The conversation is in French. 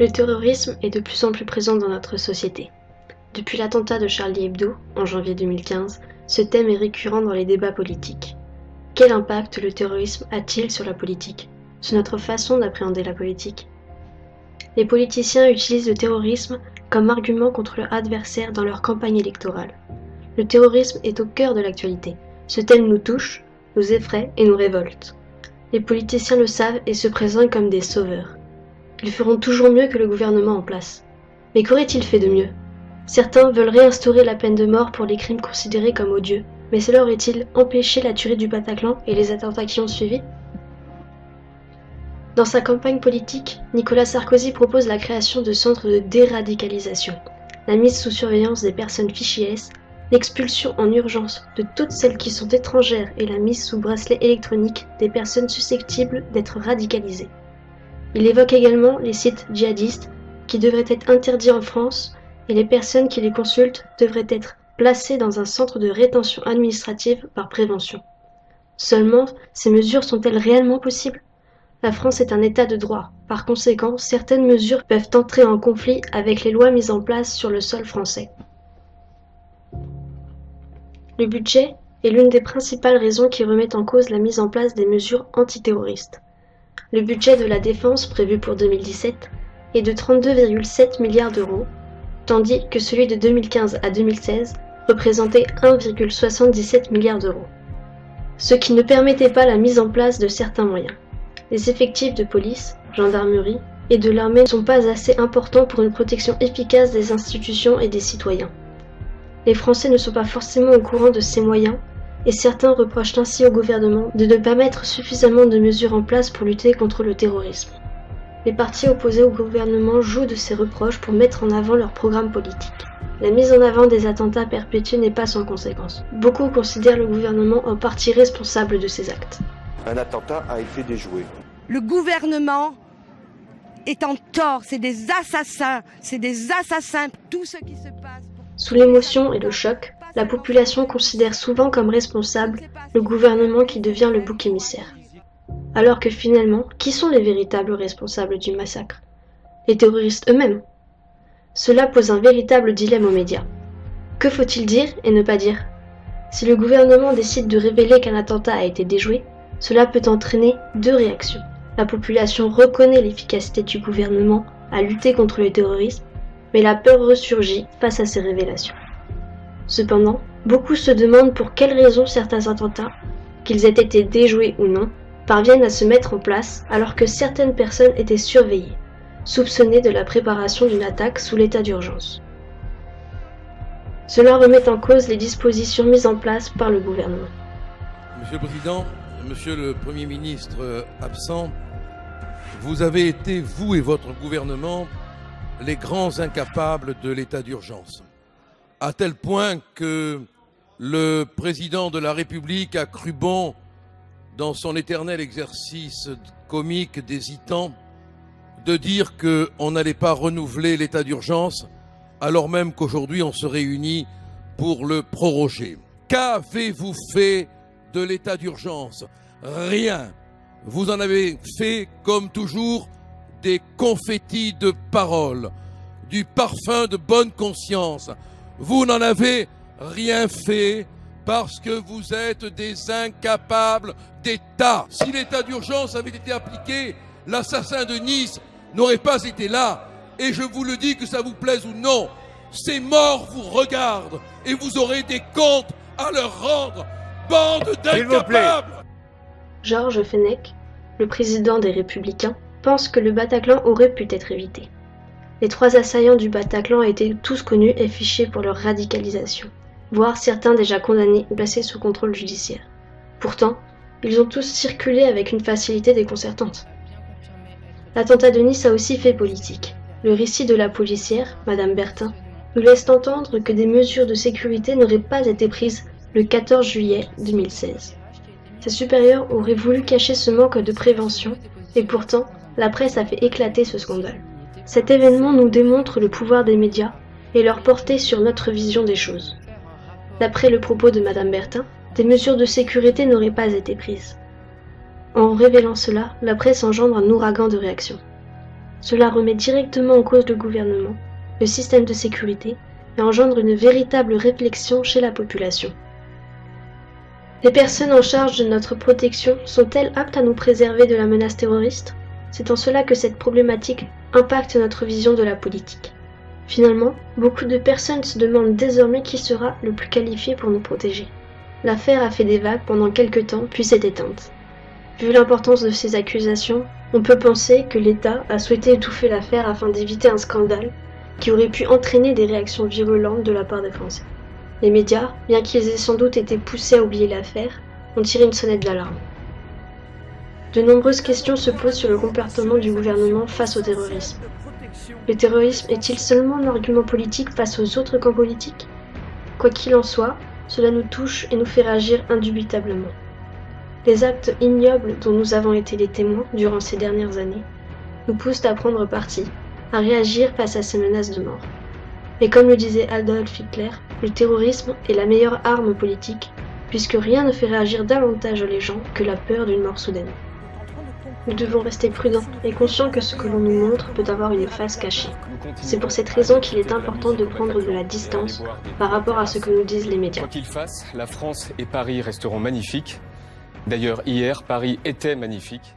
Le terrorisme est de plus en plus présent dans notre société. Depuis l'attentat de Charlie Hebdo, en janvier 2015, ce thème est récurrent dans les débats politiques. Quel impact le terrorisme a-t-il sur la politique, sur notre façon d'appréhender la politique? Les politiciens utilisent le terrorisme comme argument contre leur adversaire dans leur campagne électorale. Le terrorisme est au cœur de l'actualité. Ce thème nous touche, nous effraie et nous révolte. Les politiciens le savent et se présentent comme des sauveurs. Ils feront toujours mieux que le gouvernement en place. Mais qu'aurait-il fait de mieux? Certains veulent réinstaurer la peine de mort pour les crimes considérés comme odieux, mais cela aurait-il empêché la tuerie du Bataclan et les attentats qui ont suivi? Dans sa campagne politique, Nicolas Sarkozy propose la création de centres de déradicalisation, la mise sous surveillance des personnes fichées S, l'expulsion en urgence de toutes celles qui sont étrangères et la mise sous bracelet électronique des personnes susceptibles d'être radicalisées. Il évoque également les sites djihadistes qui devraient être interdits en France et les personnes qui les consultent devraient être placées dans un centre de rétention administrative par prévention. Seulement, ces mesures sont-elles réellement possibles? La France est un État de droit. Par conséquent, certaines mesures peuvent entrer en conflit avec les lois mises en place sur le sol français. Le budget est l'une des principales raisons qui remettent en cause la mise en place des mesures antiterroristes. Le budget de la défense prévu pour 2017 est de 32,7 milliards d'euros, tandis que celui de 2015 à 2016 représentait 1,77 milliard d'euros, ce qui ne permettait pas la mise en place de certains moyens. Les effectifs de police, gendarmerie et de l'armée ne sont pas assez importants pour une protection efficace des institutions et des citoyens. Les Français ne sont pas forcément au courant de ces moyens et certains reprochent ainsi au gouvernement de ne pas mettre suffisamment de mesures en place pour lutter contre le terrorisme. Les partis opposés au gouvernement jouent de ces reproches pour mettre en avant leur programme politique. La mise en avant des attentats perpétués n'est pas sans conséquence. Beaucoup considèrent le gouvernement en partie responsable de ces actes. Un attentat a été déjoué. Le gouvernement est en tort, c'est des assassins, tout ce qui se passe. Sous l'émotion et le choc, la population considère souvent comme responsable le gouvernement qui devient le bouc émissaire. Alors que finalement, qui sont les véritables responsables du massacre? Les terroristes eux-mêmes. Cela pose un véritable dilemme aux médias. Que faut-il dire et ne pas dire? Si le gouvernement décide de révéler qu'un attentat a été déjoué, cela peut entraîner deux réactions. La population reconnaît l'efficacité du gouvernement à lutter contre le terrorisme, mais la peur ressurgit face à ces révélations. Cependant, beaucoup se demandent pour quelles raisons certains attentats, qu'ils aient été déjoués ou non, parviennent à se mettre en place alors que certaines personnes étaient surveillées, soupçonnées de la préparation d'une attaque sous l'état d'urgence. Cela remet en cause les dispositions mises en place par le gouvernement. Monsieur le Président, Monsieur le Premier ministre absent, vous avez été, vous et votre gouvernement, les grands incapables de l'état d'urgence, à tel point que le président de la République a cru bon, dans son éternel exercice comique d'hésitant, de dire qu'on n'allait pas renouveler l'état d'urgence, alors même qu'aujourd'hui on se réunit pour le proroger. Qu'avez-vous fait de l'état d'urgence? Rien. Vous en avez fait, comme toujours, des confettis de paroles, du parfum de bonne conscience. Vous n'en avez rien fait parce que vous êtes des incapables d'État. Si l'état d'urgence avait été appliqué, l'assassin de Nice n'aurait pas été là. Et je vous le dis, que ça vous plaise ou non, ces morts vous regardent et vous aurez des comptes à leur rendre. Bande d'incapables! Georges Fenech, le président des Républicains, pense que le Bataclan aurait pu être évité. Les 3 assaillants du Bataclan étaient tous connus et fichés pour leur radicalisation, voire certains déjà condamnés ou placés sous contrôle judiciaire. Pourtant, ils ont tous circulé avec une facilité déconcertante. L'attentat de Nice a aussi fait politique. Le récit de la policière, Madame Bertin, nous laisse entendre que des mesures de sécurité n'auraient pas été prises le 14 juillet 2016. Ses supérieurs auraient voulu cacher ce manque de prévention, et pourtant, la presse a fait éclater ce scandale. Cet événement nous démontre le pouvoir des médias et leur portée sur notre vision des choses. D'après le propos de Madame Bertin, des mesures de sécurité n'auraient pas été prises. En révélant cela, la presse engendre un ouragan de réactions. Cela remet directement en cause le gouvernement, le système de sécurité et engendre une véritable réflexion chez la population. Les personnes en charge de notre protection sont-elles aptes à nous préserver de la menace terroriste ? C'est en cela que cette problématique impacte notre vision de la politique. Finalement, beaucoup de personnes se demandent désormais qui sera le plus qualifié pour nous protéger. L'affaire a fait des vagues pendant quelques temps, puis s'est éteinte. Vu l'importance de ces accusations, on peut penser que l'État a souhaité étouffer l'affaire afin d'éviter un scandale qui aurait pu entraîner des réactions virulentes de la part des Français. Les médias, bien qu'ils aient sans doute été poussés à oublier l'affaire, ont tiré une sonnette d'alarme. De nombreuses questions se posent sur le comportement du gouvernement face au terrorisme. Le terrorisme est-il seulement un argument politique face aux autres camps politiques ? Quoi qu'il en soit, cela nous touche et nous fait réagir indubitablement. Les actes ignobles dont nous avons été les témoins durant ces dernières années nous poussent à prendre parti, à réagir face à ces menaces de mort. Mais comme le disait Adolf Hitler, le terrorisme est la meilleure arme politique, puisque rien ne fait réagir davantage les gens que la peur d'une mort soudaine. Nous devons rester prudents et conscients que ce que l'on nous montre peut avoir une face cachée. C'est pour cette raison qu'il est important de prendre de la distance par rapport à ce que nous disent les médias. Quoi qu'il fasse, la France et Paris resteront magnifiques. D'ailleurs, hier, Paris était magnifique.